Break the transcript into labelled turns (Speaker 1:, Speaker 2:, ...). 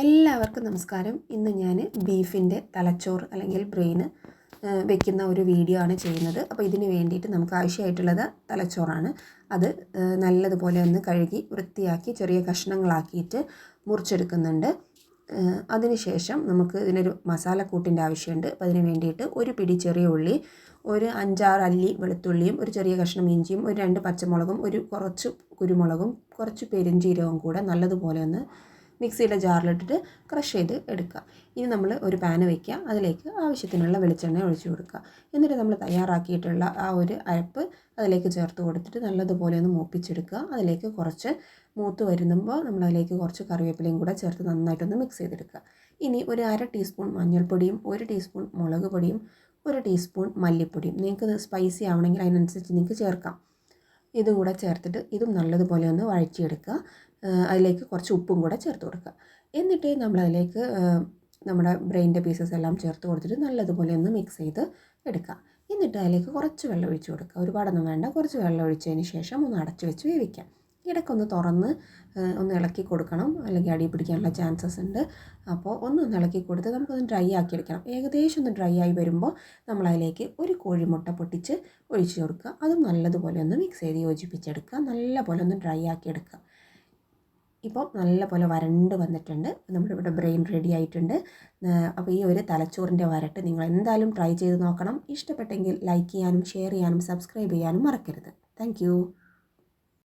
Speaker 1: എല്ലാവർക്കും നമസ്കാരം. ഇന്ന് ഞാൻ ബീഫിൻ്റെ തലച്ചോറ് അല്ലെങ്കിൽ ബ്രെയിന് വെക്കുന്ന ഒരു വീഡിയോ ആണ് ചെയ്യുന്നത്. അപ്പോൾ ഇതിന് വേണ്ടിയിട്ട് നമുക്ക് ആവശ്യമായിട്ടുള്ളത് തലച്ചോറാണ്. അത് നല്ലതുപോലെ ഒന്ന് കഴുകി വൃത്തിയാക്കി ചെറിയ കഷ്ണങ്ങളാക്കിയിട്ട് മുറിച്ചെടുക്കുന്നുണ്ട്. അതിനുശേഷം നമുക്ക് ഇതിനൊരു മസാലക്കൂട്ടിൻ്റെ ആവശ്യമുണ്ട്. അപ്പോൾ അതിന് വേണ്ടിയിട്ട് ഒരു പിടി ചെറിയ ഉള്ളി, ഒരു 5-6 അല്ലി വെളുത്തുള്ളിയും, ഒരു ചെറിയ കഷ്ണം ഇഞ്ചിയും, ഒരു 2 പച്ചമുളകും, കുറച്ച് കുരുമുളകും, കുറച്ച് പെരുംജീരകവും കൂടെ നല്ലതുപോലെ ഒന്ന് മിക്സിയുടെ ജാറിലിട്ടിട്ട് ക്രഷ് ചെയ്ത് എടുക്കുക. ഇനി നമ്മൾ ഒരു പാന് വയ്ക്കുക, അതിലേക്ക് ആവശ്യത്തിനുള്ള വെളിച്ചെണ്ണ ഒഴിച്ചു കൊടുക്കുക. എന്നിട്ട് നമ്മൾ തയ്യാറാക്കിയിട്ടുള്ള ആ ഒരു അരപ്പ് അതിലേക്ക് ചേർത്ത് കൊടുത്തിട്ട് നല്ലതുപോലെ ഒന്ന് മൂപ്പിച്ചെടുക്കുക. അതിലേക്ക് കുറച്ച് മൂത്ത് വരുമ്പോൾ നമ്മളതിലേക്ക് കുറച്ച് കറിവേപ്പിലയും കൂടെ ചേർത്ത് നന്നായിട്ടൊന്ന് മിക്സ് ചെയ്തെടുക്കുക. ഇനി ഒരു 1/2 ടീസ്പൂൺ മഞ്ഞൾപ്പൊടിയും, 1 ടീസ്പൂൺ മുളക് പൊടിയും, 1 ടീസ്പൂൺ മല്ലിപ്പൊടിയും, നിങ്ങൾക്ക് സ്പൈസി ആവണമെങ്കിൽ അതിനനുസരിച്ച് നിങ്ങൾക്ക് ചേർക്കാം. ഇതും കൂടെ ചേർത്തിട്ട് ഇതും നല്ലതുപോലെ ഒന്ന് വഴറ്റിയെടുക്കുക. അതിലേക്ക് കുറച്ച് ഉപ്പും കൂടെ ചേർത്ത് കൊടുക്കുക. എന്നിട്ട് നമ്മളതിലേക്ക് നമ്മുടെ ബ്രെയിൻ്റെ പീസസ് എല്ലാം ചേർത്ത് കൊടുത്തിട്ട് നല്ലതുപോലെ ഒന്ന് മിക്സ് ചെയ്ത് എടുക്കുക. എന്നിട്ട് അതിലേക്ക് കുറച്ച് വെള്ളം ഒഴിച്ച് കൊടുക്കുക. ഒരുപാടൊന്നും വേണ്ട, കുറച്ച് വെള്ളം ഒഴിച്ചതിന് ശേഷം ഒന്ന് അടച്ച് വെച്ച് വേവിക്കാം. ഇടയ്ക്കൊന്ന് തുറന്ന് ഒന്ന് ഇളക്കി കൊടുക്കണം, അല്ലെങ്കിൽ അടി പിടിക്കാനുള്ള ചാൻസസ് ഉണ്ട്. അപ്പോൾ ഒന്ന് ഇളക്കി കൊടുത്ത് നമുക്കൊന്ന് ഡ്രൈ ആക്കി എടുക്കണം. ഏകദേശം ഒന്ന് ഡ്രൈ ആയി വരുമ്പോൾ നമ്മളതിലേക്ക് ഒരു കോഴിമുട്ട പൊട്ടിച്ച് ഒഴിച്ച് കൊടുക്കുക. അതും നല്ലതുപോലെ ഒന്ന് മിക്സ് ചെയ്ത് യോജിപ്പിച്ചെടുക്കുക. നല്ലപോലെ ഒന്ന് ഡ്രൈ ആക്കി എടുക്കുക. ഇപ്പോൾ നല്ലപോലെ വരണ്ട് വന്നിട്ടുണ്ട്. നമ്മളിവിടെ ബ്രെയിൻ റെഡി ആയിട്ടുണ്ട്. അപ്പോൾ ഈ ഒരു തലച്ചോറിൻ്റെ വരട്ട് നിങ്ങൾ എന്തായാലും ട്രൈ ചെയ്ത് നോക്കണം. ഇഷ്ടപ്പെട്ടെങ്കിൽ ലൈക്ക് ചെയ്യാനും ഷെയർ ചെയ്യാനും സബ്സ്ക്രൈബ് ചെയ്യാനും മറക്കരുത്. താങ്ക്